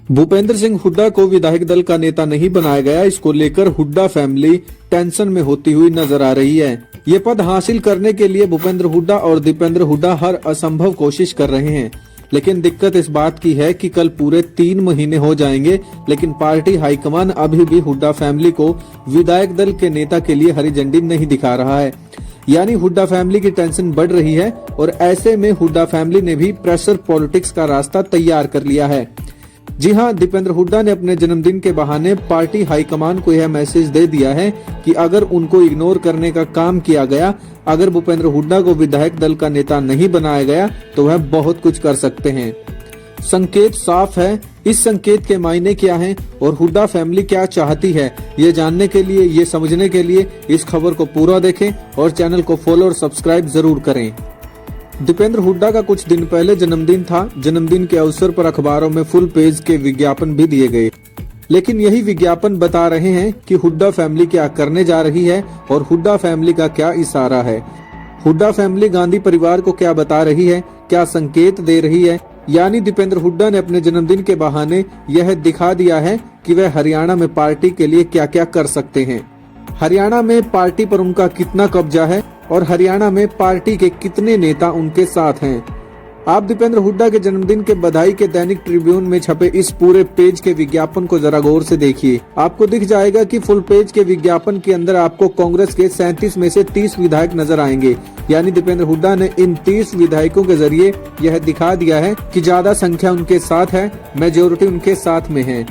भूपेंद्र सिंह हुड्डा को विधायक दल का नेता नहीं बनाया गया, इसको लेकर हुड्डा फैमिली टेंशन में होती हुई नजर आ रही है। ये पद हासिल करने के लिए भूपेंद्र हुड्डा और दीपेंद्र हुड्डा हर असंभव कोशिश कर रहे हैं, लेकिन दिक्कत इस बात की है कि कल पूरे 3 महीने हो जाएंगे, लेकिन पार्टी हाईकमान अभी भी हुड्डा फैमिली को विधायक दल के नेता के लिए हरी झंडी नहीं दिखा रहा है। यानी हुड्डा फैमिली की टेंशन बढ़ रही है और ऐसे में हुड्डा फैमिली ने भी प्रेशर पॉलिटिक्स का रास्ता तैयार कर लिया है। जी हां, दीपेंद्र हुड्डा ने अपने जन्मदिन के बहाने पार्टी हाईकमान को यह मैसेज दे दिया है कि अगर उनको इग्नोर करने का काम किया गया, अगर भूपेंद्र हुड्डा को विधायक दल का नेता नहीं बनाया गया तो वह बहुत कुछ कर सकते हैं। संकेत साफ है। इस संकेत के मायने क्या हैं और हुड्डा फैमिली क्या चाहती है, ये जानने के लिए, ये समझने के लिए इस खबर को पूरा देखें और चैनल को फॉलो और सब्सक्राइब जरूर करें। दीपेंद्र हुड्डा का कुछ दिन पहले जन्मदिन था। जन्मदिन के अवसर पर अखबारों में फुल पेज के विज्ञापन भी दिए गए, लेकिन यही विज्ञापन बता रहे हैं कि हुड्डा फैमिली क्या करने जा रही है और हुड्डा फैमिली का क्या इशारा है। हुड्डा फैमिली गांधी परिवार को क्या बता रही है, क्या संकेत दे रही है। यानी दीपेंद्र हुड्डा ने अपने जन्मदिन के बहाने यह दिखा दिया है कि वह हरियाणा में पार्टी के लिए क्या क्या कर सकते हैं, हरियाणा में पार्टी पर उनका कितना कब्जा है और हरियाणा में पार्टी के कितने नेता उनके साथ हैं। आप दीपेंद्र हुड्डा के जन्मदिन के बधाई के दैनिक ट्रिब्यून में छपे इस पूरे पेज के विज्ञापन को जरा गौर से देखिए। आपको दिख जाएगा कि फुल पेज के विज्ञापन के अंदर आपको कांग्रेस के 37 में से 30 विधायक नजर आएंगे। यानी दीपेंद्र हुड्डा ने इन 30 विधायकों के जरिए यह दिखा दिया है कि ज्यादा संख्या उनके साथ है, मेजोरिटी उनके साथ में है।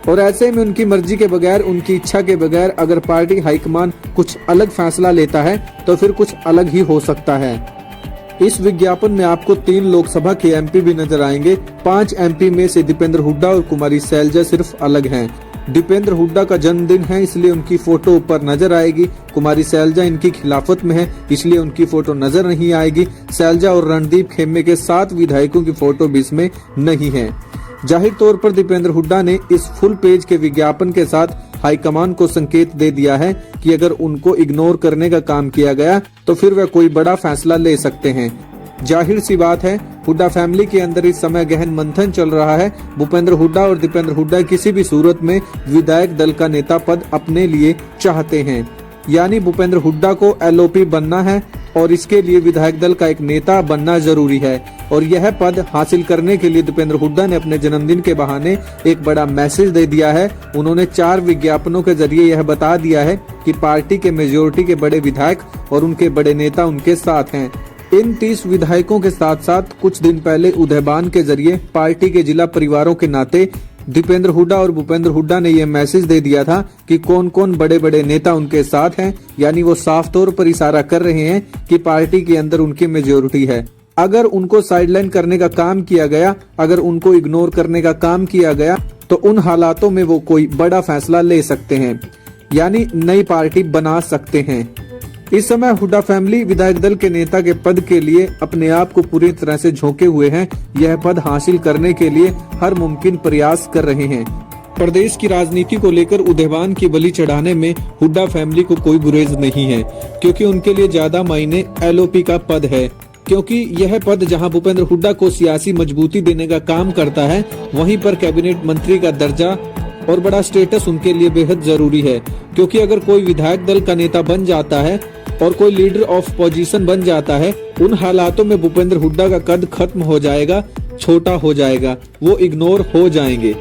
और ऐसे में उनकी मर्जी के बगैर, उनकी इच्छा के बगैर अगर पार्टी हाईकमान कुछ अलग फैसला लेता है तो फिर कुछ अलग ही हो सकता है। इस विज्ञापन में आपको 3 लोकसभा के एमपी भी नजर आएंगे। 5 एमपी में से दीपेंद्र हुड्डा और कुमारी शैलजा सिर्फ अलग हैं। दीपेंद्र हुड्डा का जन्मदिन है इसलिए उनकी फोटो ऊपर नजर आएगी। कुमारी शैलजा इनकी खिलाफत में है इसलिए उनकी फोटो नजर नहीं आएगी। शैलजा और रणदीप खेमे के 7 विधायकों की फोटो भी इसमें नहीं है। जाहिर तौर पर दीपेंद्र हुड्डा ने इस फुल पेज के विज्ञापन के साथ हाईकमान को संकेत दे दिया है कि अगर उनको इग्नोर करने का काम किया गया तो फिर वह कोई बड़ा फैसला ले सकते हैं। जाहिर सी बात है, हुड्डा फैमिली के अंदर इस समय गहन मंथन चल रहा है। भूपेंद्र हुड्डा और दीपेंद्र हुड्डा किसी भी सूरत में विधायक दल का नेता पद अपने लिए चाहते हैं। यानी भूपेंद्र हुड्डा को एलओपी बनना है और इसके लिए विधायक दल का एक नेता बनना जरूरी है। और यह पद हासिल करने के लिए दीपेंद्र हुड्डा ने अपने जन्मदिन के बहाने एक बड़ा मैसेज दे दिया है। उन्होंने 4 विज्ञापनों के जरिए यह बता दिया है कि पार्टी के मेजोरिटी के बड़े विधायक और उनके बड़े नेता उनके साथ हैं। इन 30 विधायकों के साथ साथ कुछ दिन पहले उदयबान के जरिए पार्टी के जिला परिवारों के नाते दीपेंद्र हुड्डा और भूपेंद्र हुड्डा ने यह मैसेज दे दिया था कि कौन कौन बड़े बड़े नेता उनके साथ हैं। यानी वो साफ तौर पर इशारा कर रहे हैं कि पार्टी के अंदर उनकी मेजोरिटी है। अगर उनको साइडलाइन करने का काम किया गया, अगर उनको इग्नोर करने का काम किया गया तो उन हालातों में वो कोई बड़ा फैसला ले सकते हैं, यानी नई पार्टी बना सकते हैं। इस समय हुड्डा फैमिली विधायक दल के नेता के पद के लिए अपने आप को पूरी तरह से झोंके हुए हैं। यह पद हासिल करने के लिए हर मुमकिन प्रयास कर रहे हैं। प्रदेश की राजनीति को लेकर उदयबान की बलि चढ़ाने में हुड्डा फैमिली को कोई गुरेज नहीं है, क्योंकि उनके लिए ज्यादा मायने एलओपी का पद है। क्योंकि यह पद जहां भूपेंद्र हुड्डा को सियासी मजबूती देने का काम करता है, वहीं पर कैबिनेट मंत्री का दर्जा और बड़ा स्टेटस उनके लिए बेहद जरूरी है। क्योंकि अगर कोई विधायक दल का नेता बन जाता है और कोई लीडर ऑफ पोजीशन बन जाता है, उन हालातों में भूपेंद्र हुड्डा का कद खत्म हो जाएगा, छोटा हो जाएगा, वो इग्नोर हो जाएंगे।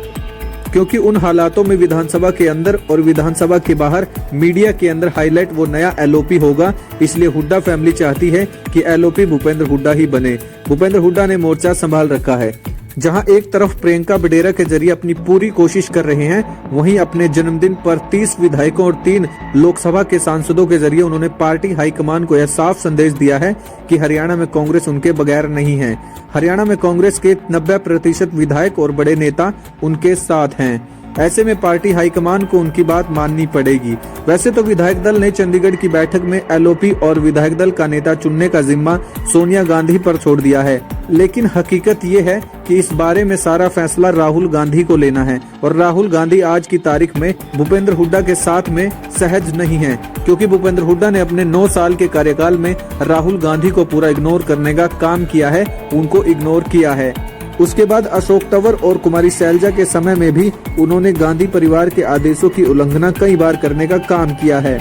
क्योंकि उन हालातों में विधानसभा के अंदर और विधानसभा के बाहर मीडिया के अंदर हाईलाइट वो नया एलओपी होगा। इसलिए हुड्डा फैमिली चाहती है कि एलओपी भूपेंद्र हुड्डा ही बने। भूपेंद्र हुड्डा ने मोर्चा संभाल रखा है। जहां एक तरफ प्रियंका बडेरा के जरिए अपनी पूरी कोशिश कर रहे हैं, वहीं अपने जन्मदिन पर 30 विधायकों और 3 लोकसभा के सांसदों के जरिए उन्होंने पार्टी हाईकमान को यह साफ संदेश दिया है कि हरियाणा में कांग्रेस उनके बगैर नहीं है। हरियाणा में कांग्रेस के 90% विधायक और बड़े नेता उनके साथ हैं। ऐसे में पार्टी हाईकमान को उनकी बात माननी पड़ेगी। वैसे तो विधायक दल ने चंडीगढ़ की बैठक में एलओपी और विधायक दल का नेता चुनने का जिम्मा सोनिया गांधी पर छोड़ दिया है, लेकिन हकीकत ये है कि इस बारे में सारा फैसला राहुल गांधी को लेना है। और राहुल गांधी आज की तारीख में भूपेंद्र हुड्डा के साथ में सहज नहीं है, क्योंकि भूपेंद्र हुड्डा ने अपने 9 साल के कार्यकाल में राहुल गांधी को पूरा इग्नोर करने का काम किया है, उनको इग्नोर किया है। उसके बाद अशोक तंवर और कुमारी शैलजा के समय में भी उन्होंने गांधी परिवार के आदेशों की उल्लंघना कई बार करने का काम किया है।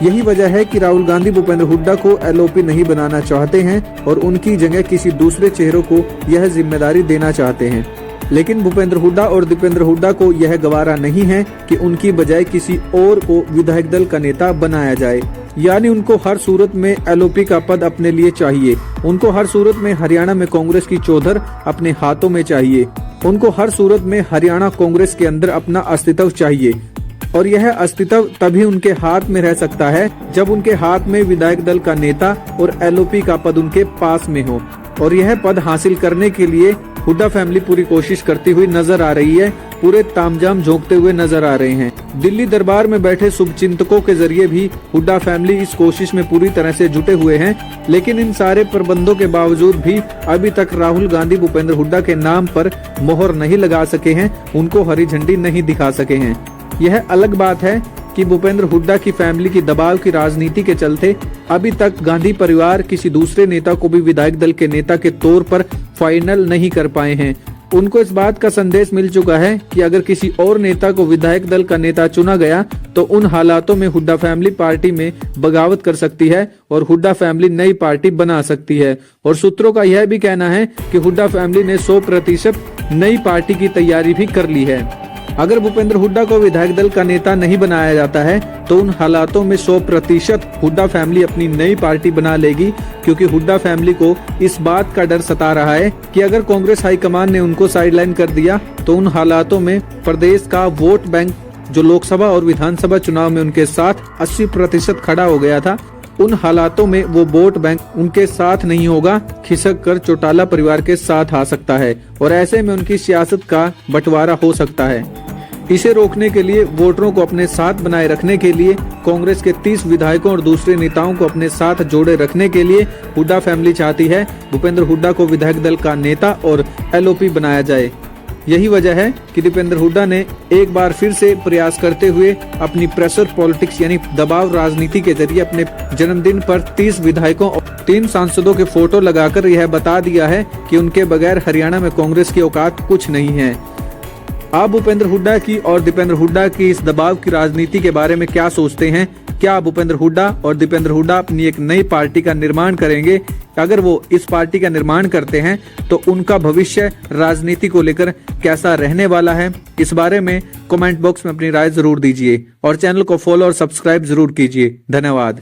यही वजह है कि राहुल गांधी भूपेंद्र हुड्डा को एलओपी नहीं बनाना चाहते हैं और उनकी जगह किसी दूसरे चेहरों को यह जिम्मेदारी देना चाहते हैं। लेकिन भूपेंद्र हुड्डा और दीपेंद्र हुड्डा को यह गवारा नहीं है कि उनकी बजाय किसी और को विधायक दल का नेता बनाया जाए। यानी उनको हर सूरत में एलओपी का पद अपने लिए चाहिए। उनको हर सूरत में हरियाणा में कांग्रेस की चौधर अपने हाथों में चाहिए। उनको हर सूरत में हरियाणा कांग्रेस के अंदर अपना अस्तित्व चाहिए और यह अस्तित्व तभी उनके हाथ में रह सकता है जब उनके हाथ में विधायक दल का नेता और एलओपी का पद उनके पास में हो। और यह पद हासिल करने के लिए हुड्डा फैमिली पूरी कोशिश करती हुई नजर आ रही है, पूरे तामझाम झोंकते हुए नजर आ रहे हैं। दिल्ली दरबार में बैठे शुभचिंतकों के जरिए भी हुड्डा फैमिली इस कोशिश में पूरी तरह से जुटे हुए हैं। लेकिन इन सारे प्रबंधों के बावजूद भी अभी तक राहुल गांधी भूपेंद्र हुड्डा के नाम पर मोहर नहीं लगा सके हैं, उनको हरी झंडी नहीं दिखा सके हैं। यह अलग बात है कि भूपेंद्र हुड्डा की फैमिली की दबाव की राजनीति के चलते अभी तक गांधी परिवार किसी दूसरे नेता को भी विधायक दल के नेता के तौर पर फाइनल नहीं कर पाए हैं। उनको इस बात का संदेश मिल चुका है कि अगर किसी और नेता को विधायक दल का नेता चुना गया तो उन हालातों में हुड्डा फैमिली पार्टी में बगावत कर सकती है और हुड्डा फैमिली नई पार्टी बना सकती है। और सूत्रों का यह भी कहना है कि हुड्डा फैमिली ने 100% नई पार्टी की तैयारी भी कर ली है। अगर भूपेंद्र हुड्डा को विधायक दल का नेता नहीं बनाया जाता है तो उन हालातों में 100% हुड्डा फैमिली अपनी नई पार्टी बना लेगी, क्योंकि हुड्डा फैमिली को इस बात का डर सता रहा है कि अगर कांग्रेस हाईकमान ने उनको साइडलाइन कर दिया तो उन हालातों में प्रदेश का वोट बैंक जो लोकसभा और विधानसभा चुनाव में उनके साथ 80% खड़ा हो गया था, उन हालातों में वो वोट बैंक उनके साथ नहीं होगा, खिसक कर चौटाला परिवार के साथ आ सकता है और ऐसे में उनकी सियासत का बंटवारा हो सकता है। इसे रोकने के लिए, वोटरों को अपने साथ बनाए रखने के लिए, कांग्रेस के 30 विधायकों और दूसरे नेताओं को अपने साथ जोड़े रखने के लिए हुड्डा फैमिली चाहती है भूपेंद्र हुड्डा को विधायक दल का नेता और एलओपी बनाया जाए। यही वजह है कि दीपेंद्र हुड्डा ने एक बार फिर से प्रयास करते हुए अपनी प्रेशर पॉलिटिक्स यानी दबाव राजनीति के जरिए अपने जन्मदिन पर 30 विधायकों और 3 सांसदों के फोटो लगाकर यह बता दिया है कि उनके बगैर हरियाणा में कांग्रेस की औकात कुछ नहीं है। आप भूपेंद्र हुड्डा की और दीपेंद्र हुड्डा की इस दबाव की राजनीति के बारे में क्या सोचते हैं? क्या भूपेंद्र हुड्डा और दीपेंद्र हुड्डा अपनी एक नई पार्टी का निर्माण करेंगे? अगर वो इस पार्टी का निर्माण करते हैं तो उनका भविष्य राजनीति को लेकर कैसा रहने वाला है? इस बारे में कमेंट बॉक्स में अपनी राय जरूर दीजिए और चैनल को फॉलो और सब्सक्राइब जरूर कीजिए। धन्यवाद।